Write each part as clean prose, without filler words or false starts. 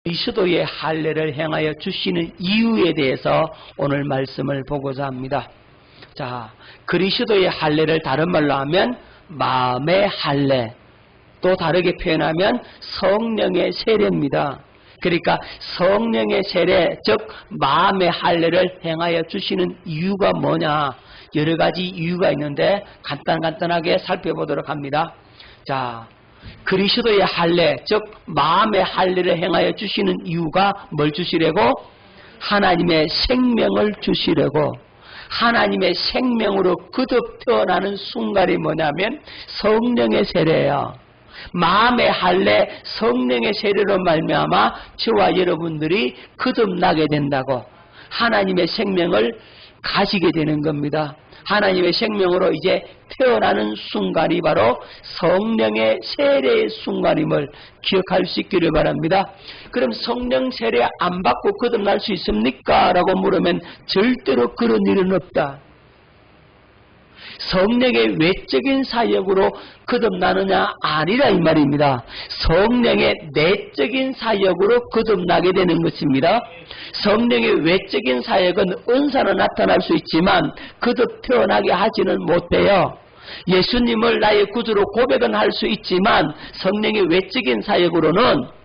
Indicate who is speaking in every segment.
Speaker 1: 그리스도의 할례를 행하여 주시는 이유에 대해서 오늘 말씀을 보고자 합니다. 자, 그리스도의 할례를 다른 말로 하면 마음의 할례, 또 다르게 표현하면 성령의 세례입니다. 그러니까 성령의 세례, 즉 마음의 할례를 행하여 주시는 이유가 뭐냐? 여러 가지 이유가 있는데 간단하게 살펴보도록 합니다. 자, 그리스도의 할례, 즉 마음의 할례를 행하여 주시는 이유가 뭘 주시려고? 하나님의 생명을 주시려고. 하나님의 생명으로 거듭 태어나는 순간이 뭐냐면 성령의 세례예요. 마음의 할례, 성령의 세례로 말미암아 저와 여러분들이 거듭나게 된다고, 하나님의 생명을 가지게 되는 겁니다. 하나님의 생명으로 이제 태어나는 순간이 바로 성령의 세례의 순간임을 기억할 수 있기를 바랍니다. 그럼 성령 세례 안 받고 거듭날 수 있습니까? 라고 물으면 절대로 그런 일은 없다. 성령의 외적인 사역으로 거듭나느냐? 아니라 이 말입니다. 성령의 내적인 사역으로 거듭나게 되는 것입니다. 성령의 외적인 사역은 은사는 나타날 수 있지만 거듭 태어나게 하지는 못해요. 예수님을 나의 구주로 고백은 할 수 있지만 성령의 외적인 사역으로는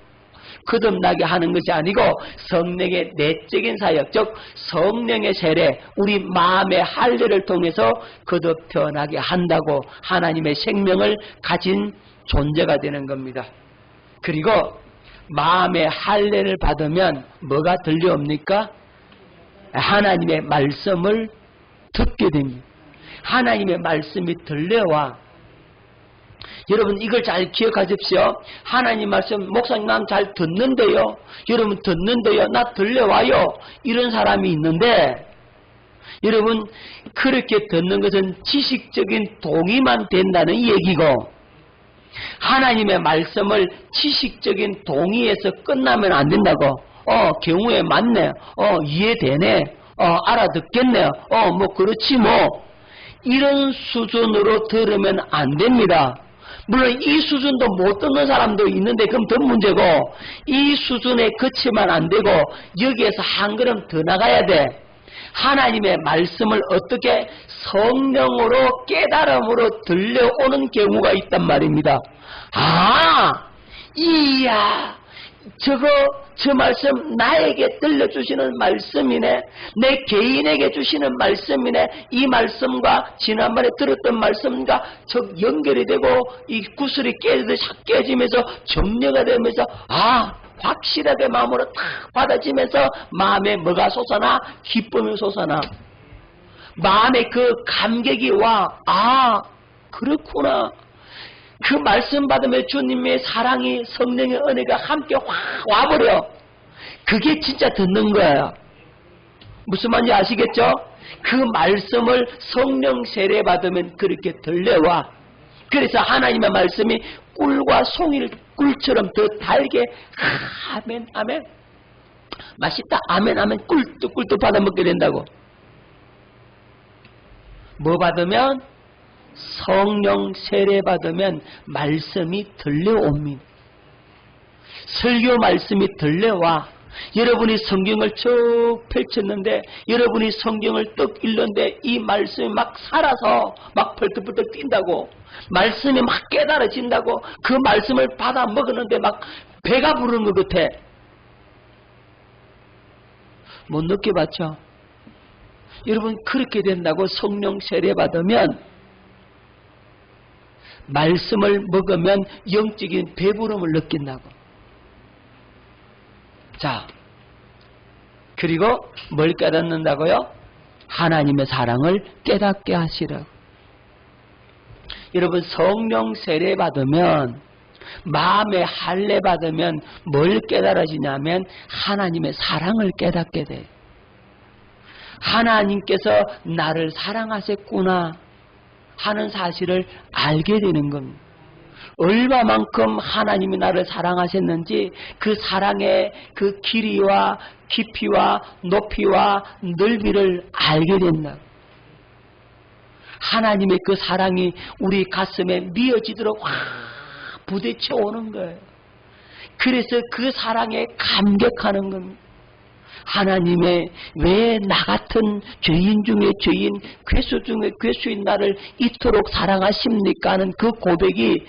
Speaker 1: 거듭나게 하는 것이 아니고 성령의 내적인 사역, 즉 성령의 세례, 우리 마음의 할례를 통해서 거듭 태어나게 한다고 하나님의 생명을 가진 존재가 되는 겁니다. 그리고 마음의 할례를 받으면 뭐가 들려옵니까? 하나님의 말씀을 듣게 됩니다. 하나님의 말씀이 들려와. 여러분 이걸 잘 기억하십시오. 하나님 말씀, 목사님 난 잘 듣는데요. 여러분 듣는데요. 나 들려와요. 이런 사람이 있는데 여러분 그렇게 듣는 것은 지식적인 동의만 된다는 얘기고, 하나님의 말씀을 지식적인 동의에서 끝나면 안 된다고. 경우에 맞네. 이해되네. 알아듣겠네. 뭐 그렇지 뭐. 이런 수준으로 들으면 안 됩니다. 물론 이 수준도 못 듣는 사람도 있는데 그럼 더 문제고, 이 수준에 그치면 안 되고 여기에서 한 걸음 더 나가야 돼. 하나님의 말씀을 어떻게 성령으로 깨달음으로 들려오는 경우가 있단 말입니다. 이야, 저 말씀 나에게 들려주시는 말씀이네. 내 개인에게 주시는 말씀이네. 이 말씀과 지난번에 들었던 말씀과 연결이 되고 이 구슬이 깨지면서 정리가 되면서 확실하게 마음으로 탁 받아지면서 마음에 뭐가 솟아나? 기쁨이 솟아나. 마음에 그 감격이 와. 그렇구나. 그 말씀 받으면 주님의 사랑이, 성령의 은혜가 함께 확 와버려. 그게 진짜 듣는 거예요. 무슨 말인지 아시겠죠? 그 말씀을 성령 세례 받으면 그렇게 들려와. 그래서 하나님의 말씀이 꿀과 송이를 꿀처럼 더 달게, 아멘 아멘, 맛있다, 아멘 아멘, 꿀도 받아 먹게 된다고. 뭐 받으면? 성령 세례 받으면 말씀이 들려옵니다. 설교 말씀이 들려와. 여러분이 성경을 쭉 펼쳤는데, 여러분이 성경을 떡 읽는데 이 말씀이 막 살아서 막 펄떡펄떡 뛴다고, 말씀이 막 깨달아진다고, 그 말씀을 받아 먹었는데 막 배가 부르는 것 같아. 못 느껴봤죠? 여러분 그렇게 된다고. 성령 세례 받으면, 말씀을 먹으면 영적인 배부름을 느낀다고. 자, 그리고 뭘 깨닫는다고요? 하나님의 사랑을 깨닫게 하시라고. 여러분 성령 세례 받으면, 마음의 할례 받으면 뭘 깨달아지냐면 하나님의 사랑을 깨닫게 돼요. 하나님께서 나를 사랑하셨구나 하는 사실을 알게 되는 겁니다. 얼마만큼 하나님이 나를 사랑하셨는지 그 사랑의 그 길이와 깊이와 높이와 넓이를 알게 된다. 하나님의 그 사랑이 우리 가슴에 미어지도록 확 부딪혀 오는 거예요. 그래서 그 사랑에 감격하는 겁니다. 하나님의 왜 나 같은 죄인 중에 죄인, 괴수 중에 괴수인 나를 이토록 사랑하십니까 하는 그 고백이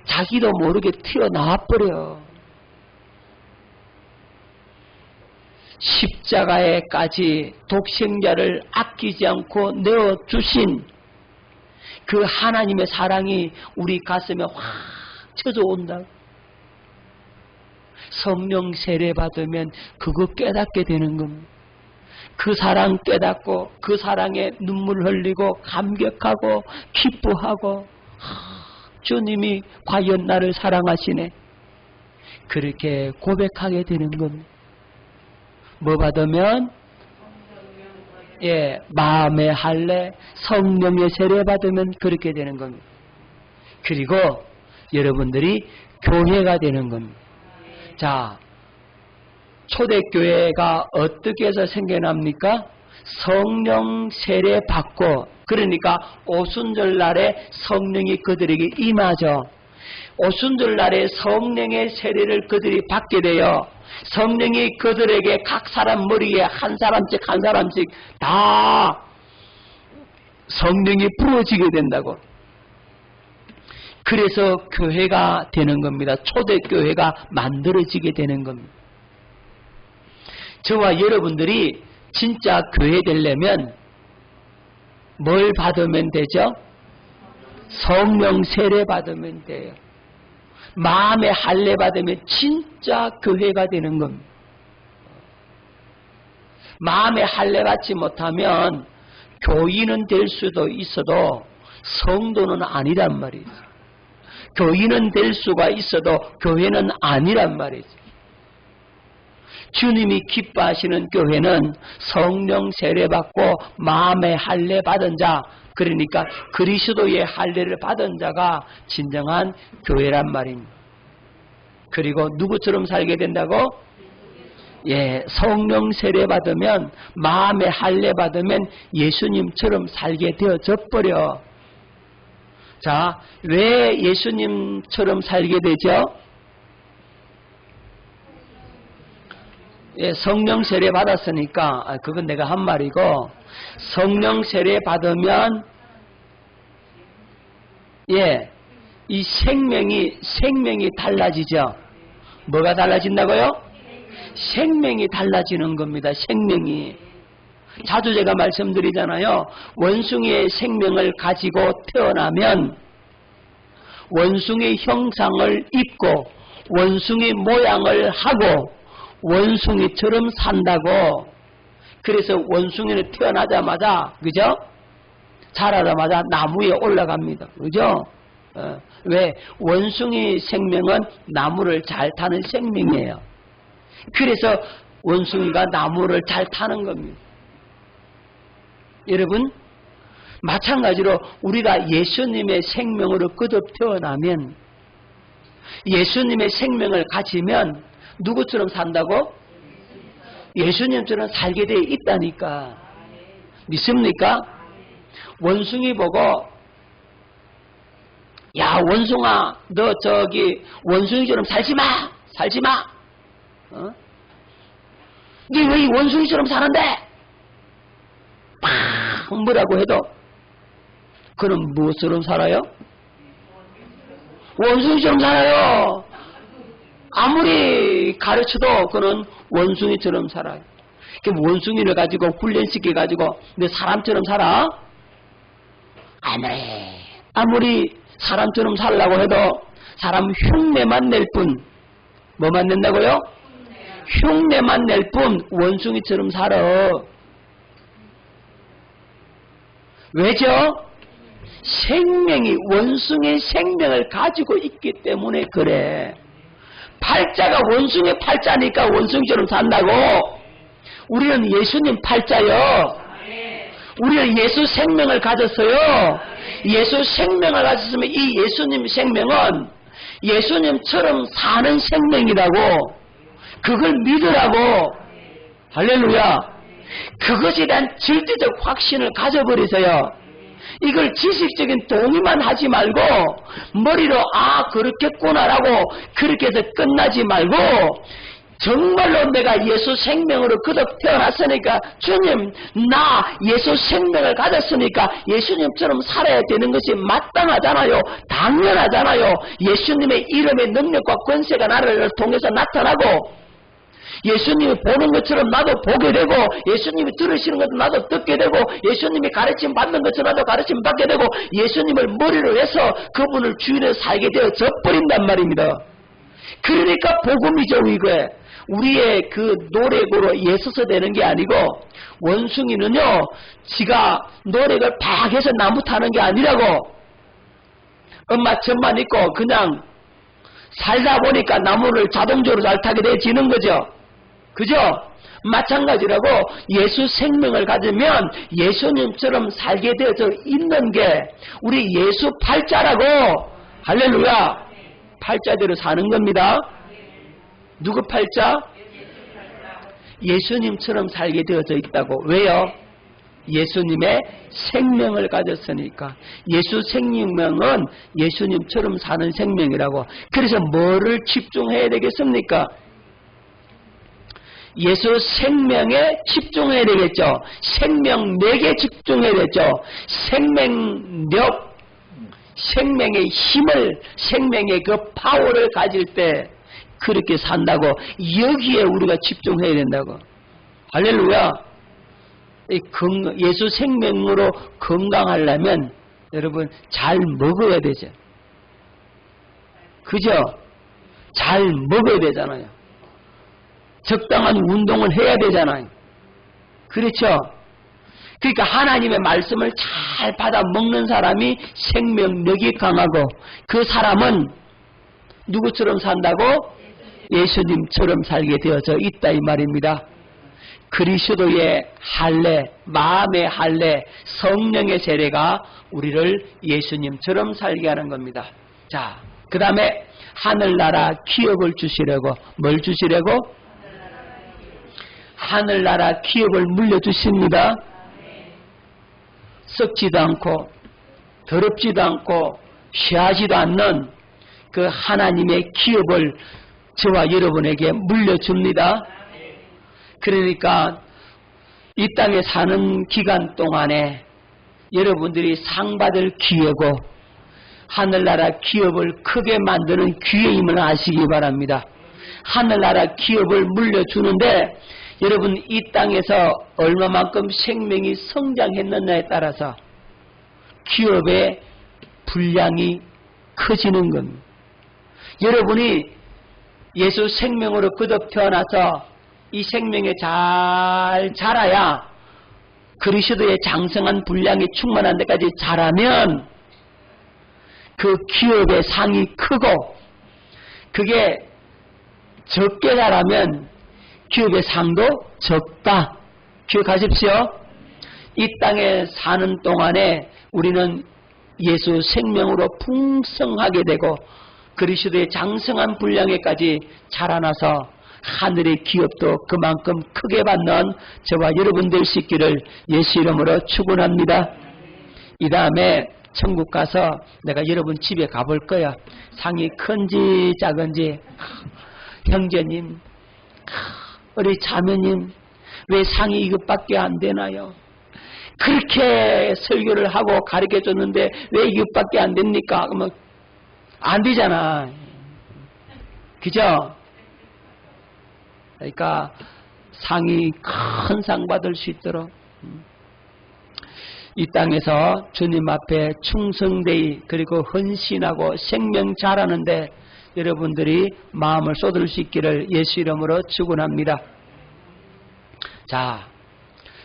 Speaker 1: 자기도 모르게 튀어나와 버려. 십자가에까지 독생자를 아끼지 않고 내어주신 그 하나님의 사랑이 우리 가슴에 확 쳐져온다. 성령 세례 받으면 그거 깨닫게 되는 겁니다. 그 사랑 깨닫고 그 사랑에 눈물 흘리고 감격하고 기뻐하고 주님이 과연 나를 사랑하시네. 그렇게 고백하게 되는 겁니다. 뭐 받으면? 마음의 할례, 성령의 세례 받으면 그렇게 되는 겁니다. 그리고 여러분들이 교회가 되는 겁니다. 자, 초대교회가 어떻게 해서 생겨납니까? 성령 세례 받고, 그러니까 오순절날에 성령이 그들에게 임하죠. 오순절날에 성령의 세례를 그들이 받게 돼요. 성령이 그들에게 각 사람 머리에 한 사람씩 다 성령이 부어지게 된다고. 그래서 교회가 되는 겁니다. 초대교회가 만들어지게 되는 겁니다. 저와 여러분들이 진짜 교회 되려면 뭘 받으면 되죠? 성령 세례 받으면 돼요. 마음의 할례 받으면 진짜 교회가 되는 겁니다. 마음의 할례 받지 못하면 교인은 될 수도 있어도 성도는 아니란 말이죠. 교인은 될 수가 있어도 교회는 아니란 말이죠. 주님이 기뻐하시는 교회는 성령 세례 받고 마음의 할례 받은 자, 그러니까 그리스도의 할례를 받은 자가 진정한 교회란 말입니다. 그리고 누구처럼 살게 된다고? 성령 세례 받으면, 마음의 할례 받으면 예수님처럼 살게 되어져 버려. 자, 왜 예수님처럼 살게 되죠? 성령 세례 받았으니까, 그건 내가 한 말이고, 성령 세례 받으면 이 생명이 달라지죠. 뭐가 달라진다고요? 생명이 달라지는 겁니다. 생명이. 자주 제가 말씀드리잖아요. 원숭이의 생명을 가지고 태어나면 원숭이 형상을 입고 원숭이 모양을 하고 원숭이처럼 산다고. 그래서 원숭이는 태어나자마자, 그죠? 자라자마자 나무에 올라갑니다. 그죠? 왜? 원숭이 생명은 나무를 잘 타는 생명이에요. 그래서 원숭이가 나무를 잘 타는 겁니다. 여러분, 마찬가지로 우리가 예수님의 생명으로 거듭 태어나면, 예수님의 생명을 가지면 누구처럼 산다고? 예수님처럼 살게 되어 있다니까. 믿습니까? 원숭이 보고, 야, 원숭아, 너 저기 원숭이처럼 살지 마! 니 왜 이 원숭이처럼 사는데? 팍! 뭐라고 해도 그는 무엇처럼 살아요? 원숭이처럼 살아요. 아무리 가르쳐도 그는 원숭이처럼 살아요. 그럼 원숭이를 가지고 훈련시켜가지고 너 사람처럼 살아? 아무리 사람처럼 살라고 해도 사람 흉내만 낼 뿐. 뭐만 낸다고요? 흉내만 낼 뿐 원숭이처럼 살아. 왜죠? 생명이, 원숭이의 생명을 가지고 있기 때문에 그래. 팔자가 원숭이 팔자니까 원숭이처럼 산다고. 우리는 예수님 팔자요. 우리는 예수 생명을 가졌어요. 예수 생명을 가졌으면 이 예수님 생명은 예수님처럼 사는 생명이라고. 그걸 믿으라고. 할렐루야. 그것에 대한 절대적 확신을 가져버리세요. 이걸 지식적인 동의만 하지 말고 머리로 그렇겠구나라고 그렇게 해서 끝나지 말고 정말로 내가 예수 생명으로 거듭 태어났으니까 주님 나 예수 생명을 가졌으니까 예수님처럼 살아야 되는 것이 마땅하잖아요. 당연하잖아요. 예수님의 이름의 능력과 권세가 나를 통해서 나타나고 예수님이 보는 것처럼 나도 보게 되고 예수님이 들으시는 것도 나도 듣게 되고 예수님이 가르침 받는 것처럼 나도 가르침 받게 되고 예수님을 머리로 해서 그분을 주인으로 살게 되어져 버린단 말입니다. 그러니까 복음이죠. 이거에 우리의 그 노력으로 예서서 되는 게 아니고 원숭이는요 지가 노력을 팍 해서 나무 타는 게 아니라고 엄마 젖만 있고 그냥 살다 보니까 나무를 자동적으로 잘 타게 되어지는 거죠. 그죠? 마찬가지라고 예수 생명을 가지면 예수님처럼 살게 되어져 있는 게 우리 예수 팔자라고. 할렐루야. 팔자대로 사는 겁니다. 누구 팔자? 예수님처럼 살게 되어져 있다고. 왜요? 예수님의 생명을 가졌으니까. 예수 생명은 예수님처럼 사는 생명이라고. 그래서 뭐를 집중해야 되겠습니까? 예수 생명에 집중해야 되겠죠. 생명력에 집중해야 되죠. 생명력, 생명의 힘을, 생명의 그 파워를 가질 때 그렇게 산다고. 여기에 우리가 집중해야 된다고. 할렐루야. 예수 생명으로 건강하려면 여러분 잘 먹어야 되죠. 그죠? 잘 먹어야 되잖아요. 적당한 운동을 해야 되잖아요. 그렇죠? 그러니까 하나님의 말씀을 잘 받아 먹는 사람이 생명력이 강하고 그 사람은 누구처럼 산다고? 예수님처럼 살게 되어져 있다 이 말입니다. 그리스도의 할례, 마음의 할례, 성령의 세례가 우리를 예수님처럼 살게 하는 겁니다. 자, 그 다음에 하늘나라 기업을 주시려고. 뭘 주시려고? 하늘나라 기업을 물려주십니다. 썩지도 않고 더럽지도 않고 쉬하지도 않는 그 하나님의 기업을 저와 여러분에게 물려줍니다. 그러니까 이 땅에 사는 기간 동안에 여러분들이 상 받을 기회고 하늘나라 기업을 크게 만드는 기회임을 아시기 바랍니다. 하늘나라 기업을 물려주는데 여러분 이 땅에서 얼마만큼 생명이 성장했느냐에 따라서 기업의 분량이 커지는 겁니다. 여러분이 예수 생명으로 거듭 태어나서 이 생명에 잘 자라야 그리스도의 장성한 분량이 충만한 데까지 자라면 그 기업의 상이 크고 그게 적게 자라면 기업의 상도 적다. 기억하십시오. 이 땅에 사는 동안에 우리는 예수 생명으로 풍성하게 되고 그리스도의 장성한 분량에까지 자라나서 하늘의 기업도 그만큼 크게 받는 저와 여러분 될 수 있기를 예수 이름으로 축원합니다. 이 다음에 천국 가서 내가 여러분 집에 가볼 거야. 상이 큰지 작은지. 형제님, 우리 자매님, 왜 상이 이것밖에 안 되나요? 그렇게 설교를 하고 가르쳐줬는데 왜 이것밖에 안 됩니까? 그러면 안 되잖아. 그죠? 그러니까 상이 큰 상 받을 수 있도록 이 땅에서 주님 앞에 충성되이 그리고 헌신하고 생명 잘하는데 여러분들이 마음을 쏟을 수 있기를 예수 이름으로 축원합니다. 자,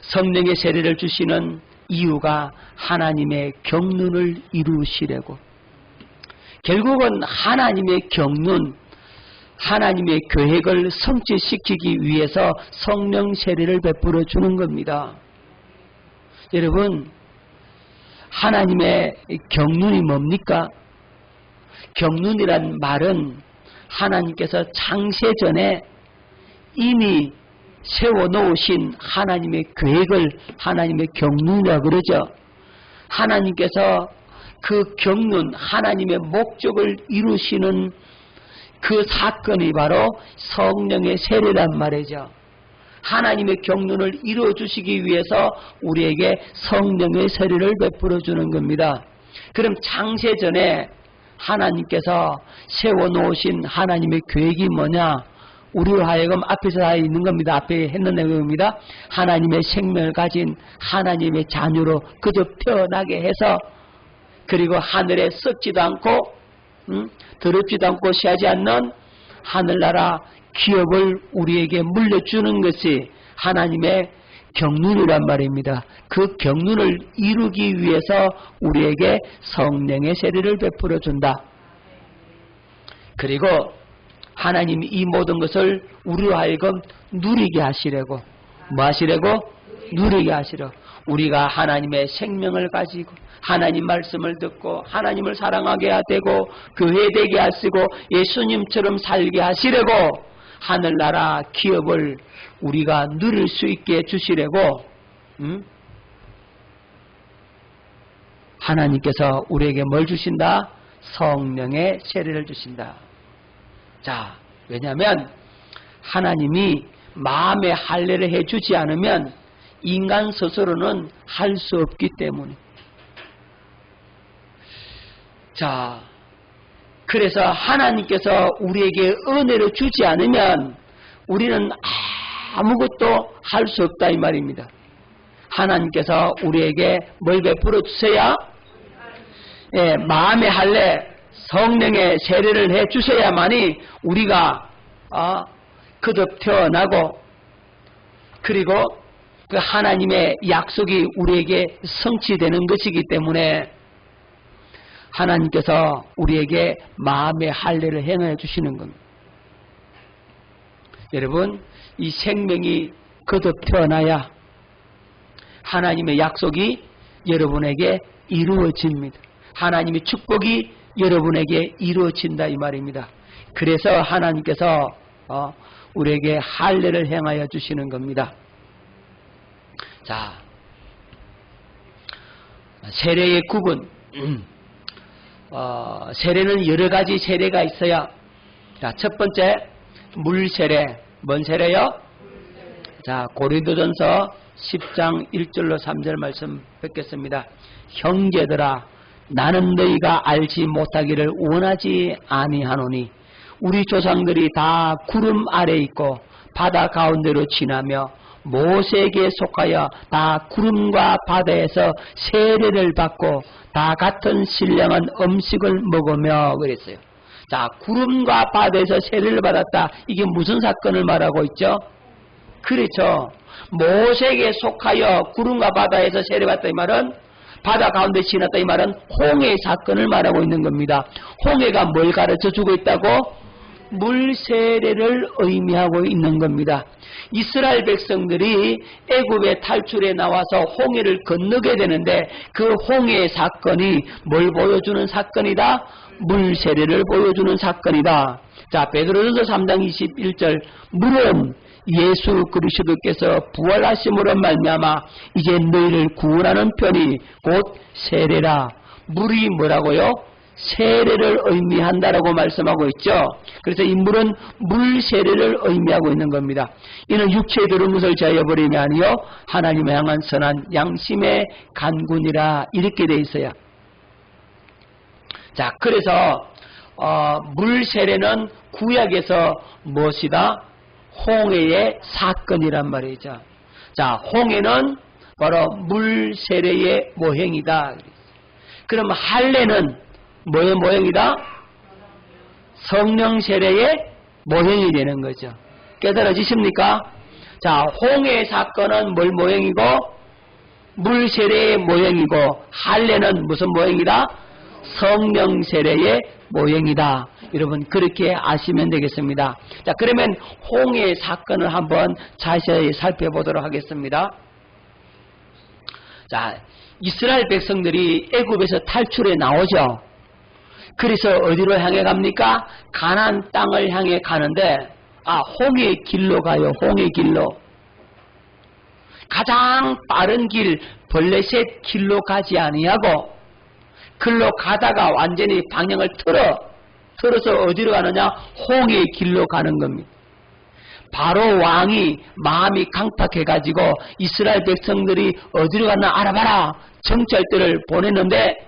Speaker 1: 성령의 세례를 주시는 이유가 하나님의 경륜을 이루시려고. 결국은 하나님의 경륜, 하나님의 계획을 성취시키기 위해서 성령 세례를 베풀어 주는 겁니다. 여러분, 하나님의 경륜이 뭡니까? 경륜이란 말은 하나님께서 창세전에 이미 세워놓으신 하나님의 계획을 하나님의 경륜이라고 그러죠. 하나님께서 그 겪는 하나님의 목적을 이루시는 그 사건이 바로 성령의 세례란 말이죠. 하나님의 경륜을 이루어주시기 위해서 우리에게 성령의 세례를 베풀어 주는 겁니다. 그럼 창세전에 하나님께서 세워놓으신 하나님의 계획이 뭐냐? 우리로 하여금 앞에서 다 있는 겁니다. 앞에 했는 내용입니다. 하나님의 생명을 가진 하나님의 자녀로 그저 태어나게 해서, 그리고 하늘에 썩지도 않고 더럽지도 않고 시하지 않는 하늘나라 기업을 우리에게 물려주는 것이 하나님의 경륜이란 말입니다. 그 경륜을 이루기 위해서 우리에게 성령의 세례를 베풀어 준다. 그리고 하나님이 이 모든 것을 우리로 하여금 누리게 하시려고, 뭐 하시려고? 누리게 하시려. 우리가 하나님의 생명을 가지고 하나님 말씀을 듣고 하나님을 사랑하게 되고 교회 되게 하시고 예수님처럼 살게 하시려고 하늘나라 기업을 우리가 누릴 수 있게 주시려고 하나님께서 우리에게 뭘 주신다? 성령의 세례를 주신다. 자, 왜냐하면 하나님이 마음의 할례를 해주지 않으면 인간 스스로는 할 수 없기 때문에. 자, 그래서 하나님께서 우리에게 은혜를 주지 않으면 우리는 아무것도 할 수 없다 이 말입니다. 하나님께서 우리에게 뭘 베풀어 주셔야? 예, 마음의 할례, 성령의 세례를 해 주셔야만이 우리가 거듭 태어나고, 그리고 그 하나님의 약속이 우리에게 성취되는 것이기 때문에 하나님께서 우리에게 마음의 할례를 행해 주시는 겁니다. 여러분, 이 생명이 거듭 태어나야 하나님의 약속이 여러분에게 이루어집니다. 하나님의 축복이 여러분에게 이루어진다 이 말입니다. 그래서 하나님께서 우리에게 할례를 행하여 주시는 겁니다. 자, 세례의 구분. 세례는 여러 가지 세례가 있어요. 자, 첫 번째 물세례. 뭔 세례요? 자, 고린도전서 10장 1절로 3절 말씀 뵙겠습니다. 형제들아, 나는 너희가 알지 못하기를 원하지 아니하노니 우리 조상들이 다 구름 아래 있고 바다 가운데로 지나며 모세에게 속하여 다 구름과 바다에서 세례를 받고 다 같은 신령한 음식을 먹으며 그랬어요. 자, 구름과 바다에서 세례를 받았다. 이게 무슨 사건을 말하고 있죠? 그렇죠. 모세에게 속하여 구름과 바다에서 세례받다 이 말은, 바다 가운데 지났다 이 말은 홍해 사건을 말하고 있는 겁니다. 홍해가 뭘 가르쳐 주고 있다고? 물세례를 의미하고 있는 겁니다. 이스라엘 백성들이 애굽의 탈출에 나와서 홍해를 건너게 되는데 그 홍해의 사건이 뭘 보여주는 사건이다? 물세례를 보여주는 사건이다. 자, 베드로전서 3장 21절 물은 예수 그리스도께서 부활하심으로 말미암아 이제 너희를 구원하는 편이 곧 세례라. 물이 뭐라고요? 세례를 의미한다라고 말씀하고 있죠. 그래서 이 물은 물 세례를 의미하고 있는 겁니다. 이는 육체에 들은 것을 제어버림이 아니요 하나님을 향한 선한 양심의 간군이라 이렇게 돼 있어요. 자, 그래서 물 세례는 구약에서 무엇이다? 홍해의 사건이란 말이죠. 자, 홍해는 바로 물 세례의 모형이다. 그럼 할례는 뭐의 모형이다? 성령 세례의 모형이 되는 거죠. 깨달아지십니까? 자, 홍해 사건은 뭘 모형이고 물 세례의 모형이고 할례는 무슨 모형이다? 성령 세례의 모형이다. 여러분 그렇게 아시면 되겠습니다. 자, 그러면 홍해 사건을 한번 자세히 살펴보도록 하겠습니다. 자, 이스라엘 백성들이 애굽에서 탈출해 나오죠. 그래서 어디로 향해 갑니까? 가나안 땅을 향해 가는데 홍해 길로 가요. 홍해 길로. 가장 빠른 길 블레셋 길로 가지 아니하고 글로 가다가 완전히 방향을 틀어서 어디로 가느냐? 홍해의 길로 가는 겁니다. 바로 왕이 마음이 강팍해가지고 이스라엘 백성들이 어디로 갔나 알아봐라 정찰대를 보냈는데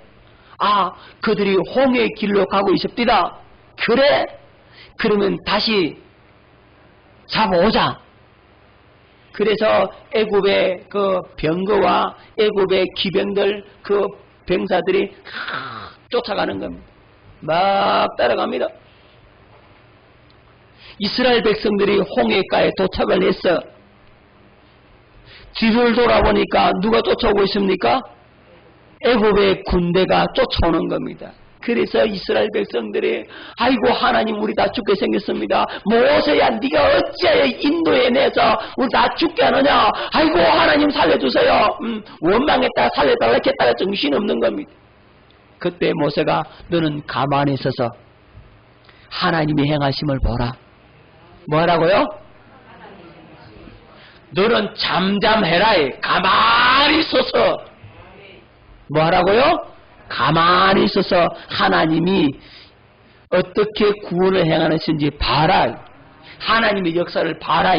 Speaker 1: 그들이 홍해의 길로 가고 있습니다. 그래? 그러면 다시 잡아오자. 그래서 애굽의 그 병거와 애굽의 기병들 그 병사들이 쫓아가는 겁니다. 막 따라갑니다. 이스라엘 백성들이 홍해가에 도착을 했어. 뒤를 돌아보니까 누가 쫓아오고 있습니까? 애굽의 군대가 쫓아오는 겁니다. 그래서 이스라엘 백성들이 아이고 하나님 우리 다 죽게 생겼습니다. 모세야 네가 어찌하여 인도에 내서 우리 다 죽게 하느냐. 아이고 하나님 살려주세요. 원망했다가 살려달라 했다가 정신없는 겁니다. 그때 모세가 너는 가만히 있어서 하나님이 행하심을 보라. 뭐라고요? 너는 잠잠해라. 가만히 있어서 뭐라고요? 가만히 있어서 하나님이 어떻게 구원을 행하는지 봐라. 하나님의 역사를 봐라.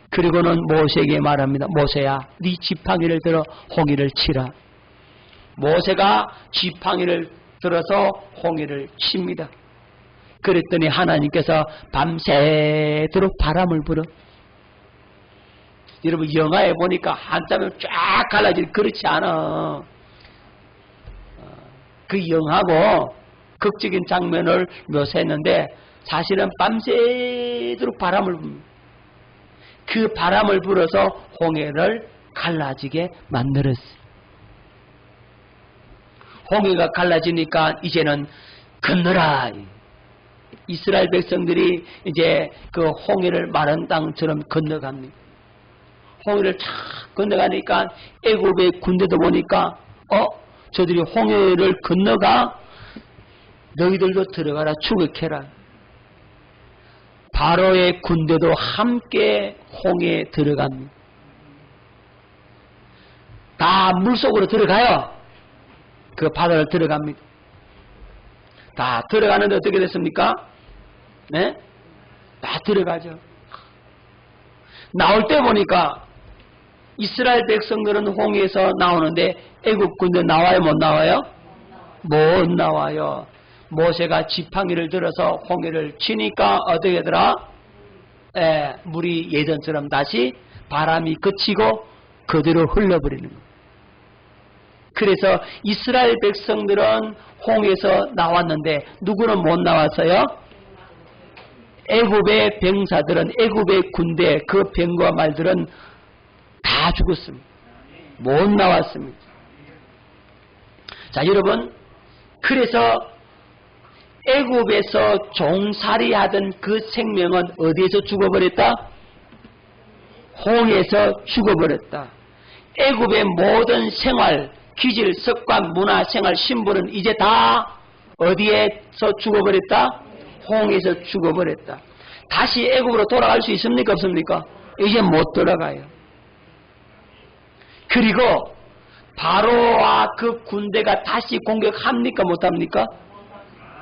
Speaker 1: 그리고는 모세에게 말합니다. 모세야 네 지팡이를 들어 홍해를 치라. 모세가 지팡이를 들어서 홍해를 칩니다. 그랬더니 하나님께서 밤새도록 바람을 불어. 여러분 영화에 보니까 한참을 쫙 갈라지는 그렇지 않아. 그 영하고 극적인 장면을 묘사했는데 사실은 밤새도록 바람을 붑니다. 그 바람을 불어서 홍해를 갈라지게 만들었어요. 홍해가 갈라지니까 이제는 건너라. 이스라엘 백성들이 이제 그 홍해를 마른 땅처럼 건너갑니다. 홍해를 쫙 건너가니까 애굽의 군대도 보니까 저들이 홍해를 건너가 너희들도 들어가라 추격해라. 바로의 군대도 함께 홍해에 들어갑니다. 다 물속으로 들어가요. 그 바다를 들어갑니다. 다 들어가는데 어떻게 됐습니까? 네? 다 들어가죠. 나올 때 보니까 이스라엘 백성들은 홍해에서 나오는데 애굽 군대 나와요? 못 나와요? 못 나와요. 모세가 지팡이를 들어서 홍해를 치니까 어떻게 되더라? 물이 예전처럼 다시 바람이 그치고 그대로 흘러버리는 거예요. 그래서 이스라엘 백성들은 홍해에서 나왔는데 누구는 못 나왔어요? 애굽의 병사들은 애굽의 군대 그 병과 말들은 다 죽었습니다. 못 나왔습니다. 자 여러분 그래서 애굽에서 종살이하던 그 생명은 어디에서 죽어버렸다? 홍해에서 죽어버렸다. 애굽의 모든 생활, 기질, 습관, 문화, 생활, 신분은 이제 다 어디에서 죽어버렸다? 홍해에서 죽어버렸다. 다시 애굽으로 돌아갈 수 있습니까? 없습니까? 이제 못 돌아가요. 그리고 바로와 그 군대가 다시 공격합니까? 못합니까?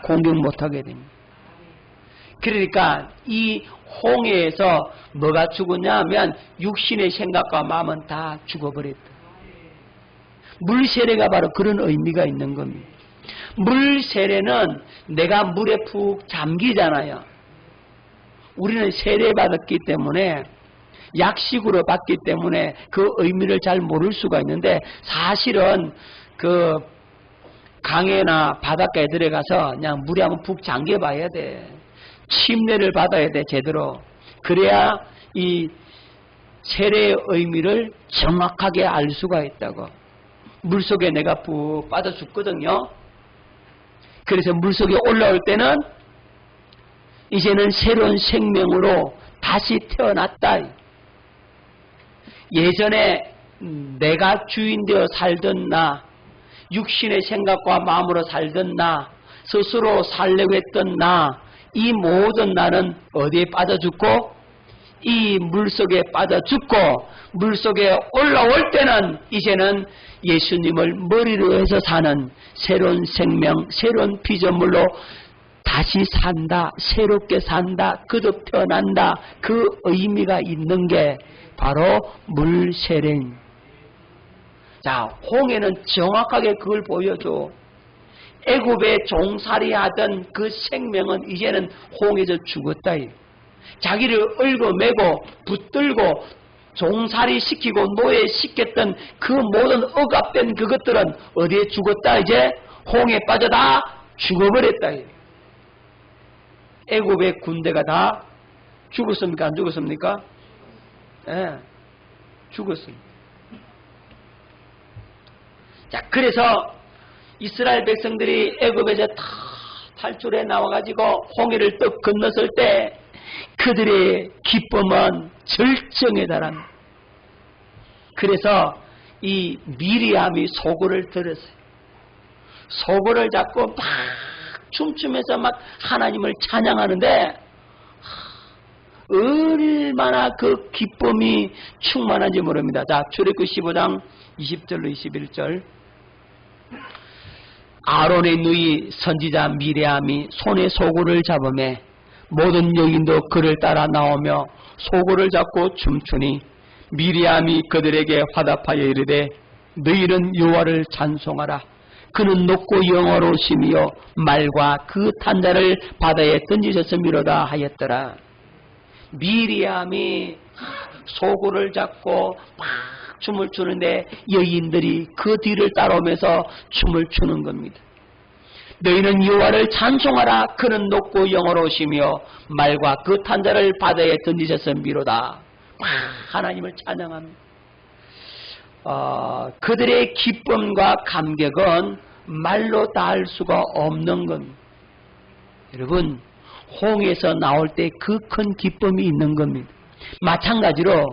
Speaker 1: 공격 못하게 됩니다. 그러니까 이 홍해에서 뭐가 죽었냐 하면 육신의 생각과 마음은 다 죽어버렸다. 물세례가 바로 그런 의미가 있는 겁니다. 물세례는 내가 물에 푹 잠기잖아요. 우리는 세례받았기 때문에 약식으로 받기 때문에 그 의미를 잘 모를 수가 있는데 사실은 그 강에나 바닷가에 들어가서 그냥 물에 한번 푹 잠겨 봐야 돼. 침례를 받아야 돼 제대로. 그래야 이 세례의 의미를 정확하게 알 수가 있다고. 물속에 내가 푹 빠져 죽거든요. 그래서 물속에 올라올 때는 이제는 새로운 생명으로 다시 태어났다. 예전에 내가 주인 되어 살던 나, 육신의 생각과 마음으로 살던 나, 스스로 살려고 했던 나, 이 모든 나는 어디에 빠져 죽고 이 물속에 빠져 죽고 물속에 올라올 때는 이제는 예수님을 머리로 해서 사는 새로운 생명, 새로운 피조물로 다시 산다, 새롭게 산다, 거듭 태어난다. 그 의미가 있는 게 바로 물세례입니다. 자, 홍해는 정확하게 그걸 보여줘. 애굽에 종살이하던 그 생명은 이제는 홍해에서 죽었다. 자기를 얽어매고 붙들고 종살이 시키고 노예시켰던 그 모든 억압된 그것들은 어디에 죽었다? 이제 홍해에 빠져 다 죽어버렸다. 애굽의 군대가 다 죽었습니까? 안 죽었습니까? 예, 죽었습니다. 자, 그래서 이스라엘 백성들이 애굽에서 다 탈출해 나와가지고 홍해를 떡 건넜을 때 그들의 기쁨은 절정에 달합니다. 그래서 이 미리암이 소고를 들었어요. 소고를 잡고 막 춤추면서 막 하나님을 찬양하는데 얼마나 그 기쁨이 충만한지 모릅니다. 자, 출애굽기 15장 20절로 21절. 아론의 누이 선지자 미리암이 손에 소고를 잡으매 모든 여인도 그를 따라 나오며 소고를 잡고 춤추니 미리암이 그들에게 화답하여 이르되 너희는 여호와를 찬송하라. 그는 높고 영화로우시며 말과 그 탄자를 바다에 던지셨음이로다 하였더라. 미리암이 소고를 잡고 막 춤을 추는데 여인들이 그 뒤를 따라오면서 춤을 추는 겁니다. 너희는 여호와를 찬송하라. 그는 높고 영화로우시며 말과 그 탄자를 바다에 던지셨음이로다. 하나님을 찬양합니다. 그들의 기쁨과 감격은 말로 다할 수가 없는 겁니다. 여러분, 홍해에서 나올 때 그 큰 기쁨이 있는 겁니다. 마찬가지로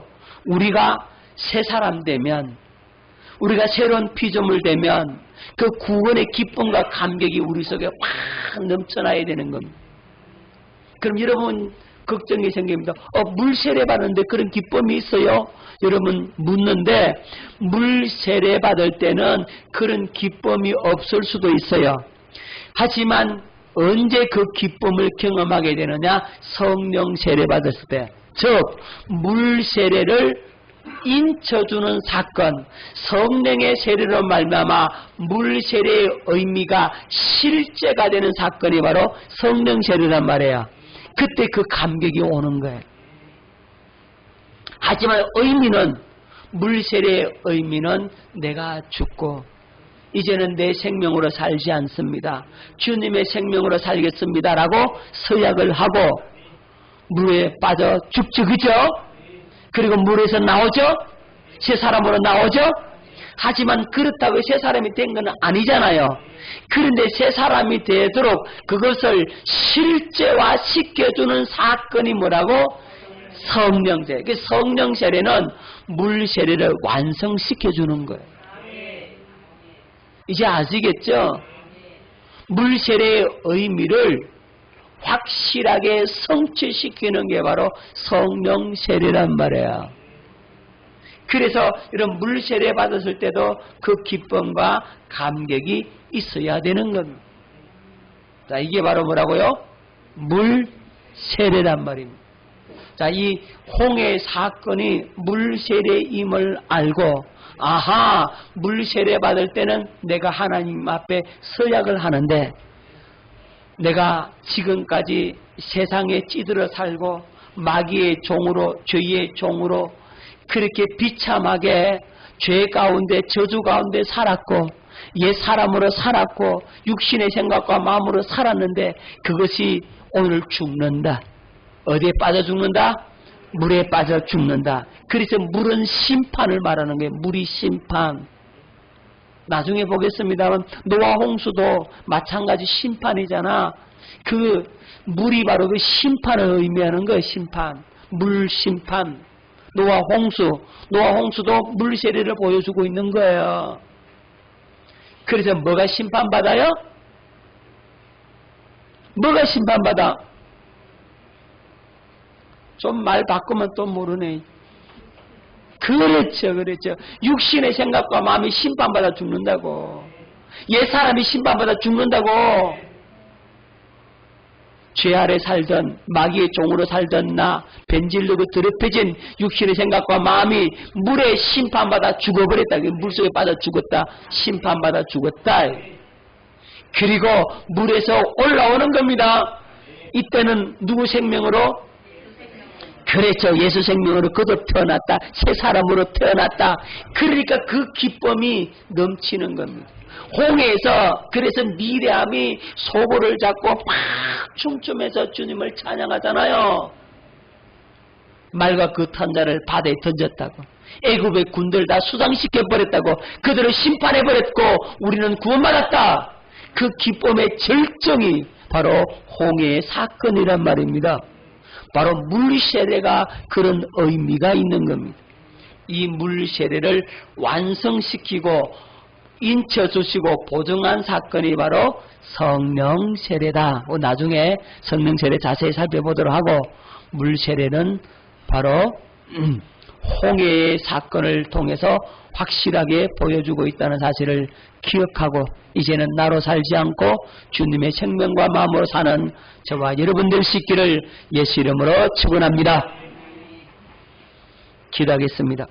Speaker 1: 우리가 새 사람 되면, 우리가 새로운 피조물 되면 그 구원의 기쁨과 감격이 우리 속에 확 넘쳐나야 되는 겁니다. 그럼 여러분 걱정이 생깁니다. 물세례 받는데 그런 기쁨이 있어요? 여러분 묻는데, 물세례 받을 때는 그런 기쁨이 없을 수도 있어요. 하지만 언제 그 기쁨을 경험하게 되느냐? 성령 세례 받았을 때. 즉 물세례를 인쳐주는 사건, 성령의 세례로 말미암아 물세례의 의미가 실제가 되는 사건이 바로 성령 세례란 말이에요. 그때 그 감격이 오는 거예요. 하지만 의미는, 물세례의 의미는 내가 죽고 이제는 내 생명으로 살지 않습니다. 주님의 생명으로 살겠습니다 라고 서약을 하고 물에 빠져 죽죠. 그죠? 그리고 물에서 나오죠? 새 사람으로 나오죠? 하지만 그렇다고 새 사람이 된 건 아니잖아요. 그런데 새 사람이 되도록 그것을 실제화 시켜주는 사건이 뭐라고? 성령세례. 그 성령세례는 물세례를 완성시켜주는 거예요. 이제 아시겠죠? 물세례의 의미를 확실하게 성취시키는 게 바로 성령세례란 말이에요. 그래서 이런 물세례 받았을 때도 그 기쁨과 감격이 있어야 되는 겁니다. 자, 이게 바로 뭐라고요? 물세례란 말입니다. 자, 이 홍해 사건이 물세례임을 알고, 아하, 물세례 받을 때는 내가 하나님 앞에 서약을 하는데, 내가 지금까지 세상에 찌들어 살고 마귀의 종으로, 죄의 종으로 그렇게 비참하게 죄 가운데, 저주 가운데 살았고 옛 사람으로 살았고 육신의 생각과 마음으로 살았는데 그것이 오늘 죽는다. 어디에 빠져 죽는다? 물에 빠져 죽는다. 그래서 물은 심판을 말하는 거예요. 물이 심판. 나중에 보겠습니다만 노아 홍수도 마찬가지 심판이잖아. 그 물이 바로 그 심판을 의미하는 거예요. 심판. 물 심판. 노아 홍수도 물 세례를 보여주고 있는 거예요. 그래서 뭐가 심판받아요? 뭐가 심판받아? 좀 말 바꾸면 또 모르네. 그렇죠. 육신의 생각과 마음이 심판받아 죽는다고. 옛사람이 심판받아 죽는다고. 죄 아래 살던 마귀의 종으로 살던 나, 변질되고 더럽혀진 육신의 생각과 마음이 물에 심판받아 죽어버렸다. 물속에 빠져 죽었다. 심판받아 죽었다. 그리고 물에서 올라오는 겁니다. 이때는 누구 생명으로? 그렇죠. 예수 생명으로 거듭 태어났다. 새 사람으로 태어났다. 그러니까 그 기쁨이 넘치는 겁니다. 홍해에서 그래서 미레암이 소고를 잡고 막 춤추면서 주님을 찬양하잖아요. 말과 그 탄자를 바다에 던졌다고. 애굽의 군들 다 수상시켜버렸다고. 그들을 심판해버렸고 우리는 구원받았다. 그 기쁨의 절정이 바로 홍해의 사건이란 말입니다. 바로 물세례가 그런 의미가 있는 겁니다. 이 물세례를 완성시키고 인쳐주시고 보증한 사건이 바로 성령세례다. 나중에 성령세례 자세히 살펴보도록 하고, 물세례는 바로 홍해의 사건을 통해서 확실하게 보여주고 있다는 사실을 기억하고, 이제는 나로 살지 않고 주님의 생명과 마음으로 사는 저와 여러분들 수 있기를 예수 이름으로 축원합니다. 기도하겠습니다.